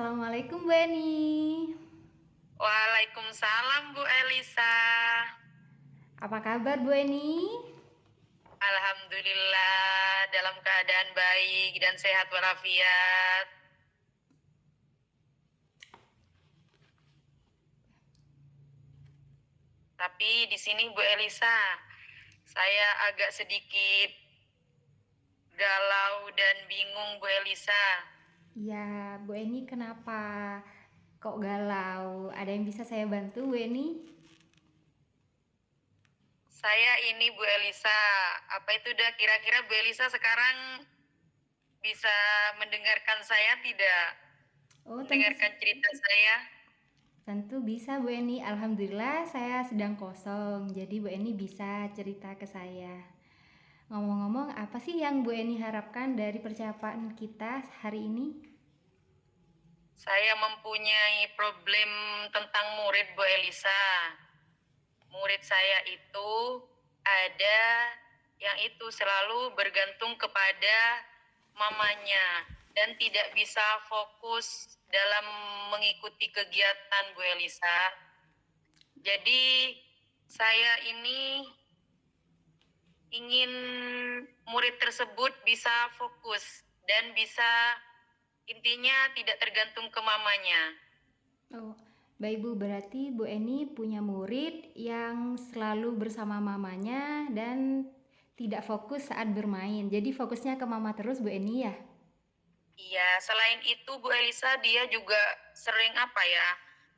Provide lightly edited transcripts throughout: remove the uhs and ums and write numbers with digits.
Assalamualaikum Bu Eni. Waalaikumsalam Bu Elisa. Apa kabar Bu Eni? Alhamdulillah dalam keadaan baik dan sehat walafiat. Tapi di sini Bu Elisa, saya agak sedikit galau dan bingung Bu Elisa. Ya, Bu Eni kenapa kok galau? Ada yang bisa saya bantu Bu Eni? Saya ini Bu Elisa, apa itu dah kira-kira Bu Elisa sekarang bisa mendengarkan saya tidak? Oh, Mendengarkan cerita saya? tentu bisa Bu Eni. Alhamdulillah saya sedang kosong. Jadi Bu Eni bisa cerita ke saya. Ngomong-ngomong, apa sih yang Bu Eni harapkan dari percakapan kita hari ini? Saya mempunyai problem tentang murid Bu Elisa. Murid saya itu ada yang itu selalu bergantung kepada mamanya dan tidak bisa fokus dalam mengikuti kegiatan Bu Elisa. Jadi saya ini ingin murid tersebut bisa fokus dan bisa intinya tidak tergantung ke mamanya. Oh, baik Bu, berarti Bu Eni punya murid yang selalu bersama mamanya dan tidak fokus saat bermain. Jadi fokusnya ke mama terus Bu Eni ya? Iya, selain itu Bu Elisa dia juga sering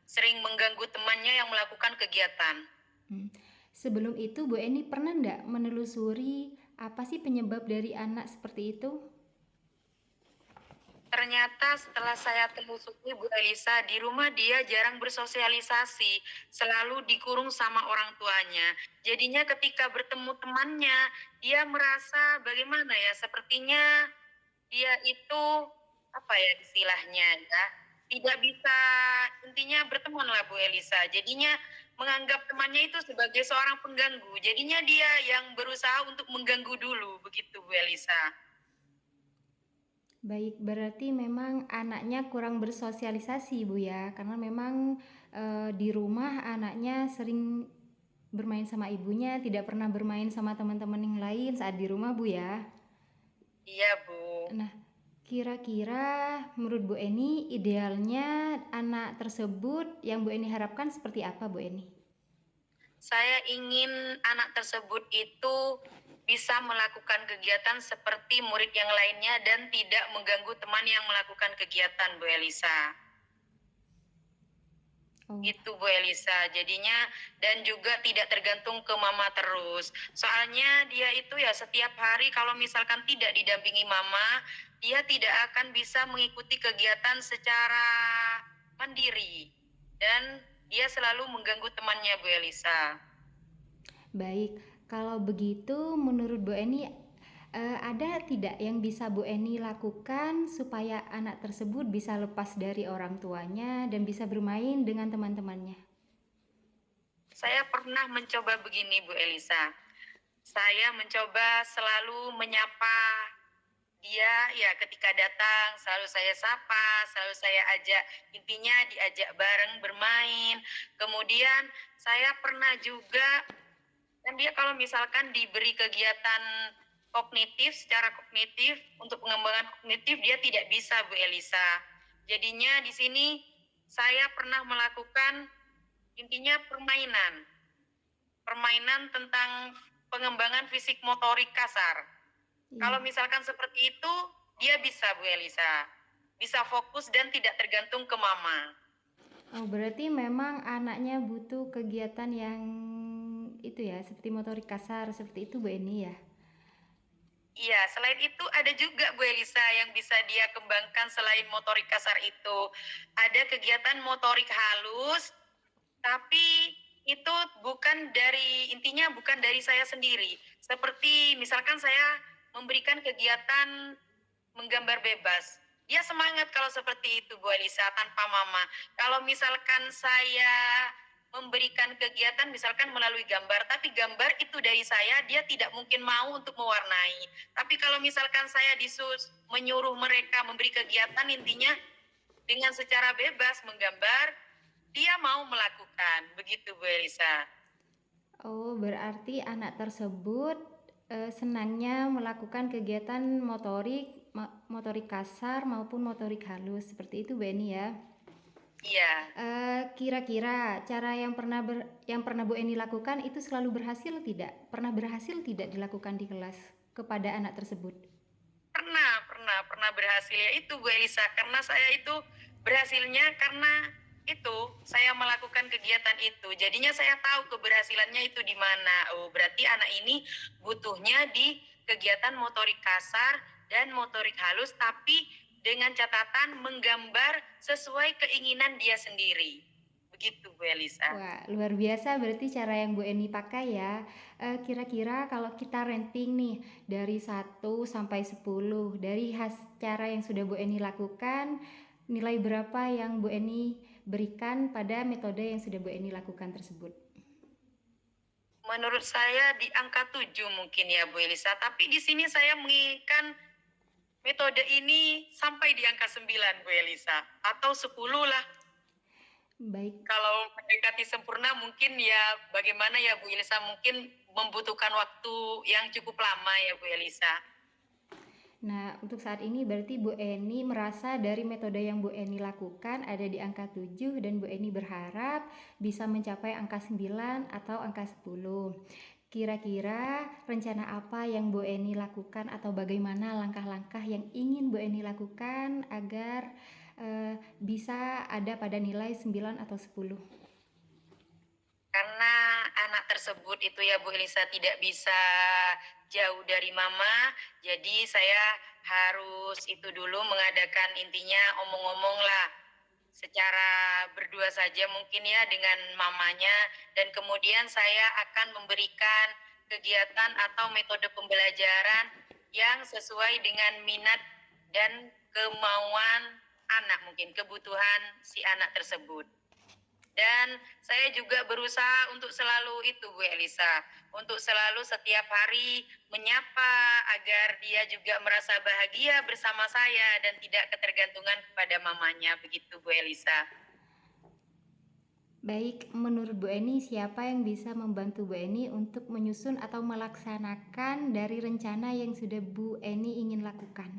sering mengganggu temannya yang melakukan kegiatan. Hmm. Sebelum itu Bu Eni pernah nggak menelusuri apa sih penyebab dari anak seperti itu? Ternyata setelah saya telusuri Bu Elisa, di rumah dia jarang bersosialisasi, selalu dikurung sama orang tuanya. Jadinya ketika bertemu temannya, dia merasa bagaimana ya, sepertinya dia itu apa ya istilahnya ya, tidak bisa intinya berteman lah Bu Elisa. Jadinya menganggap temannya itu sebagai seorang pengganggu. Jadinya dia yang berusaha untuk mengganggu dulu, begitu Bu Elisa. Baik, berarti memang anaknya kurang bersosialisasi Bu ya, karena memang di rumah anaknya sering bermain sama ibunya, tidak pernah bermain sama teman-teman yang lain saat di rumah Bu ya. Iya Bu. Nah, kira-kira menurut Bu Eni idealnya anak tersebut yang Bu Eni harapkan seperti apa Bu Eni? Saya ingin anak tersebut itu bisa melakukan kegiatan seperti murid yang lainnya dan tidak mengganggu teman yang melakukan kegiatan Bu Elisa. Oh, Itu Bu Elisa, jadinya dan juga tidak tergantung ke mama terus. Soalnya dia itu ya setiap hari kalau misalkan tidak didampingi mama, dia tidak akan bisa mengikuti kegiatan secara mandiri. Dan dia selalu mengganggu temannya Bu Elisa. baik. Kalau begitu menurut Bu Eni ada tidak yang bisa Bu Eni lakukan supaya anak tersebut bisa lepas dari orang tuanya dan bisa bermain dengan teman-temannya? Saya pernah mencoba begini Bu Elisa. Saya mencoba selalu menyapa dia ya ketika datang, selalu saya sapa, selalu saya ajak, intinya diajak bareng bermain. Kemudian saya pernah juga, dan dia kalau misalkan diberi kegiatan kognitif, secara kognitif, untuk pengembangan kognitif, dia tidak bisa Bu Elisa. Jadinya di sini saya pernah melakukan intinya permainan tentang pengembangan fisik motorik kasar. Kalau Iya. misalkan seperti itu, dia bisa Bu Elisa, bisa fokus dan tidak tergantung ke mama. Oh, berarti memang anaknya butuh kegiatan yang itu ya, seperti motorik kasar, seperti itu Bu Eni ya. Iya, selain itu ada juga Bu Elisa yang bisa dia kembangkan selain motorik kasar itu. Ada kegiatan motorik halus, tapi itu intinya bukan dari saya sendiri. Seperti misalkan saya memberikan kegiatan menggambar bebas. Dia semangat kalau seperti itu Bu Elisa tanpa mama. Kalau misalkan saya memberikan kegiatan misalkan melalui gambar, tapi gambar itu dari saya, dia tidak mungkin mau untuk mewarnai. Tapi kalau misalkan saya menyuruh mereka memberi kegiatan, intinya dengan secara bebas menggambar, dia mau melakukan. Begitu Bu Elisa. Oh, berarti anak tersebut senangnya melakukan kegiatan motorik kasar maupun motorik halus. Seperti itu, Bu Eni ya. Iya. Kira-kira cara yang pernah Bu Eni lakukan itu selalu berhasil tidak? Pernah berhasil tidak dilakukan di kelas kepada anak tersebut? Pernah berhasil ya itu Bu Elisa, karena saya itu berhasilnya karena itu saya melakukan kegiatan itu, jadinya saya tahu keberhasilannya itu di mana. Oh, berarti anak ini butuhnya di kegiatan motorik kasar dan motorik halus, tapi dengan catatan menggambar sesuai keinginan dia sendiri. Begitu Bu Elisa. Wah, luar biasa berarti cara yang Bu Eni pakai ya. Kira-kira kalau kita ranting nih dari 1 sampai 10, dari cara yang sudah Bu Eni lakukan, nilai berapa yang Bu Eni berikan pada metode yang sudah Bu Eni lakukan tersebut? Menurut saya di angka 7 mungkin ya Bu Elisa, tapi di sini saya menginginkan metode ini sampai di angka 9 Bu Elisa, atau 10 lah. Baik. Kalau mendekati sempurna mungkin ya bagaimana ya Bu Elisa, mungkin membutuhkan waktu yang cukup lama ya Bu Elisa. Nah, untuk saat ini berarti Bu Eni merasa dari metode yang Bu Eni lakukan ada di angka 7 dan Bu Eni berharap bisa mencapai angka 9 atau angka 10. Kira-kira rencana apa yang Bu Eni lakukan atau bagaimana langkah-langkah yang ingin Bu Eni lakukan agar bisa ada pada nilai 9 atau 10? Karena anak tersebut itu ya Bu Elisa tidak bisa jauh dari mama, jadi saya harus itu dulu mengadakan intinya omong-omong lah secara berdua saja mungkin ya dengan mamanya, dan kemudian saya akan memberikan kegiatan atau metode pembelajaran yang sesuai dengan minat dan kemauan anak, mungkin kebutuhan si anak tersebut. Dan saya juga berusaha untuk selalu itu Bu Elisa, untuk selalu setiap hari menyapa agar dia juga merasa bahagia bersama saya dan tidak ketergantungan kepada mamanya. Begitu Bu Elisa. Baik, menurut Bu Eni siapa yang bisa membantu Bu Eni untuk menyusun atau melaksanakan dari rencana yang sudah Bu Eni ingin lakukan?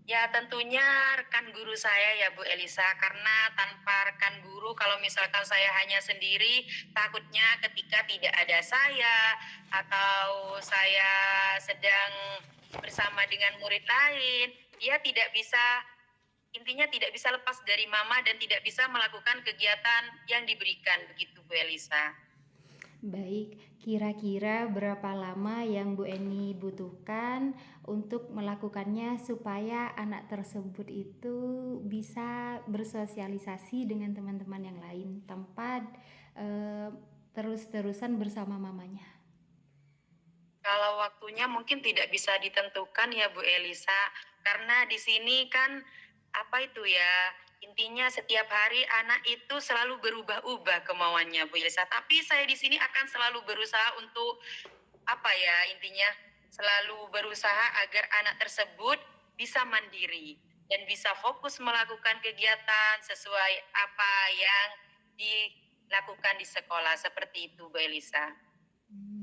Ya tentunya rekan guru saya ya Bu Elisa, karena tanpa rekan guru kalau misalkan saya hanya sendiri, takutnya ketika tidak ada saya atau saya sedang bersama dengan murid lain, dia tidak bisa, intinya tidak bisa lepas dari mama dan tidak bisa melakukan kegiatan yang diberikan. Begitu Bu Elisa. Baik, kira-kira berapa lama yang Bu Eni butuhkan untuk melakukannya supaya anak tersebut itu bisa bersosialisasi dengan teman-teman yang lain tanpa terus-terusan bersama mamanya? Kalau waktunya mungkin tidak bisa ditentukan ya Bu Elisa, karena di sini kan apa itu ya, intinya setiap hari anak itu selalu berubah-ubah kemauannya Bu Elisa. Tapi saya di sini akan selalu berusaha untuk apa ya, intinya selalu berusaha agar anak tersebut bisa mandiri dan bisa fokus melakukan kegiatan sesuai apa yang dilakukan di sekolah, seperti itu Bu Elisa.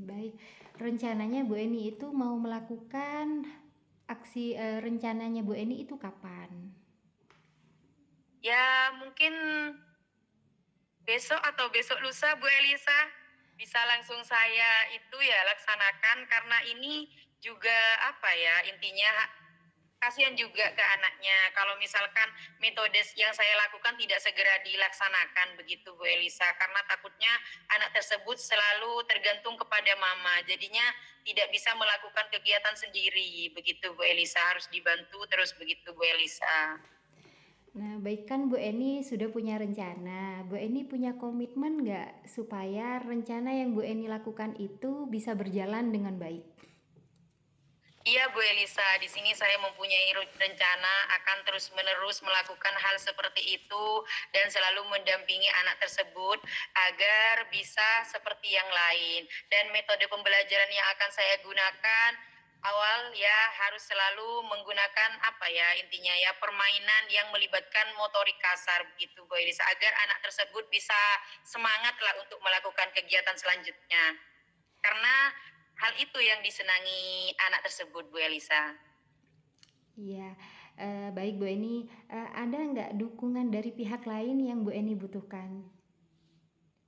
Baik, rencananya Bu Eni itu mau melakukan rencananya Bu Eni itu kapan? Ya mungkin besok atau besok lusa Bu Elisa bisa langsung saya itu ya laksanakan, karena ini juga apa ya, intinya kasihan juga ke anaknya kalau misalkan metode yang saya lakukan tidak segera dilaksanakan. Begitu Bu Elisa, karena takutnya anak tersebut selalu tergantung kepada mama, jadinya tidak bisa melakukan kegiatan sendiri. Begitu Bu Elisa, harus dibantu terus. Begitu Bu Elisa. Nah, baik kan Bu Eni sudah punya rencana. Bu Eni punya komitmen nggak supaya rencana yang Bu Eni lakukan itu bisa berjalan dengan baik? Iya Bu Elisa, di sini saya mempunyai rencana akan terus-menerus melakukan hal seperti itu dan selalu mendampingi anak tersebut agar bisa seperti yang lain. Dan metode pembelajaran yang akan saya gunakan awal ya harus selalu menggunakan apa ya intinya ya permainan yang melibatkan motorik kasar begitu Bu Elisa agar anak tersebut bisa semangat lah untuk melakukan kegiatan selanjutnya. Karena hal itu yang disenangi anak tersebut Bu Elisa. Iya, baik Bu Eni, ada nggak dukungan dari pihak lain yang Bu Eni butuhkan?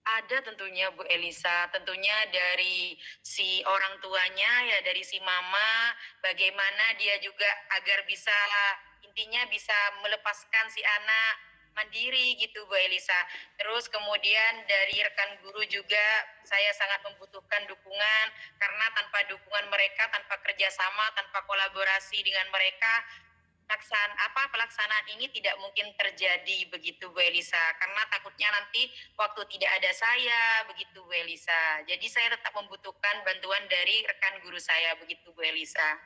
Ada tentunya Bu Elisa, tentunya dari si orang tuanya ya dari si mama, bagaimana dia juga agar bisa intinya bisa melepaskan si anak mandiri gitu Bu Elisa. Terus kemudian dari rekan guru juga saya sangat membutuhkan dukungan karena tanpa dukungan mereka, tanpa kerjasama, tanpa kolaborasi dengan mereka, pelaksanaan ini tidak mungkin terjadi begitu Bu Elisa karena takutnya nanti waktu tidak ada saya begitu Bu Elisa. Jadi saya tetap membutuhkan bantuan dari rekan guru saya begitu Bu Elisa.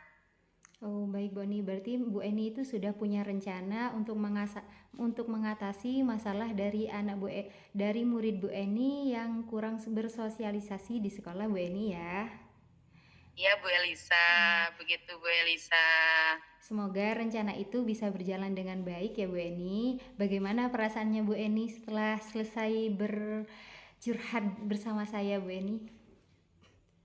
Oh, baik Bu Eni, berarti Bu Eni itu sudah punya rencana untuk mengatasi masalah dari dari murid Bu Eni yang kurang bersosialisasi di sekolah Bu Eni ya. Iya Bu Elisa, begitu Bu Elisa. Semoga rencana itu bisa berjalan dengan baik ya Bu Eni. Bagaimana perasaannya Bu Eni setelah selesai bercurhat bersama saya Bu Eni?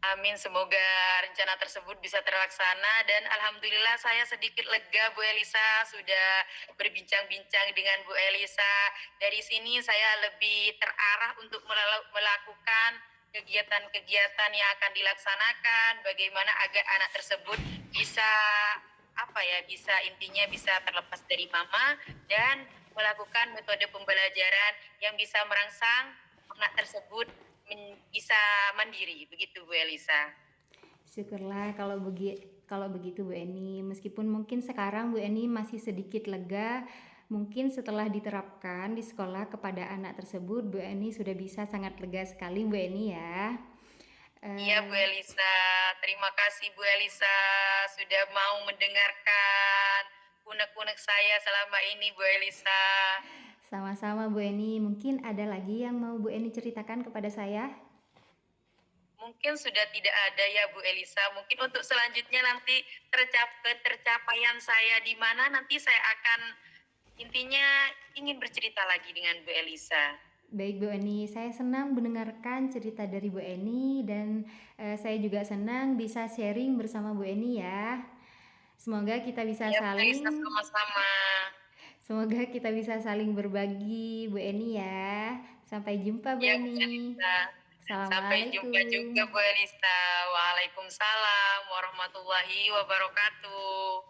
Amin, semoga rencana tersebut bisa terlaksana dan alhamdulillah saya sedikit lega Bu Elisa sudah berbincang-bincang dengan Bu Elisa. Dari sini saya lebih terarah untuk melakukan kegiatan-kegiatan yang akan dilaksanakan, bagaimana agar anak tersebut bisa bisa intinya bisa terlepas dari mama dan melakukan metode pembelajaran yang bisa merangsang anak tersebut bisa mandiri begitu Bu Elisa. Syukurlah kalau begitu Bu Eni. Meskipun mungkin sekarang Bu Eni masih sedikit lega, mungkin setelah diterapkan di sekolah kepada anak tersebut Bu Eni sudah bisa sangat lega sekali Bu Eni ya. Iya Bu Elisa, terima kasih Bu Elisa sudah mau mendengarkan unek-unek saya selama ini Bu Elisa. Sama-sama Bu Eni, mungkin ada lagi yang mau Bu Eni ceritakan kepada saya? Mungkin sudah tidak ada ya Bu Elisa. Mungkin untuk selanjutnya nanti tercapaian saya di mana nanti saya akan intinya ingin bercerita lagi dengan Bu Elisa. Baik Bu Eni, saya senang mendengarkan cerita dari Bu Eni dan saya juga senang bisa sharing bersama Bu Eni ya. Semoga kita bisa Ya Bu Elisa saling sama-sama. Semoga kita bisa saling berbagi Bu Eni ya. Sampai jumpa Bu Ya Bu Eni. Elisa. Sampai jumpa juga Assalamualaikum. Bu Elisa. Waalaikumsalam warahmatullahi wabarakatuh.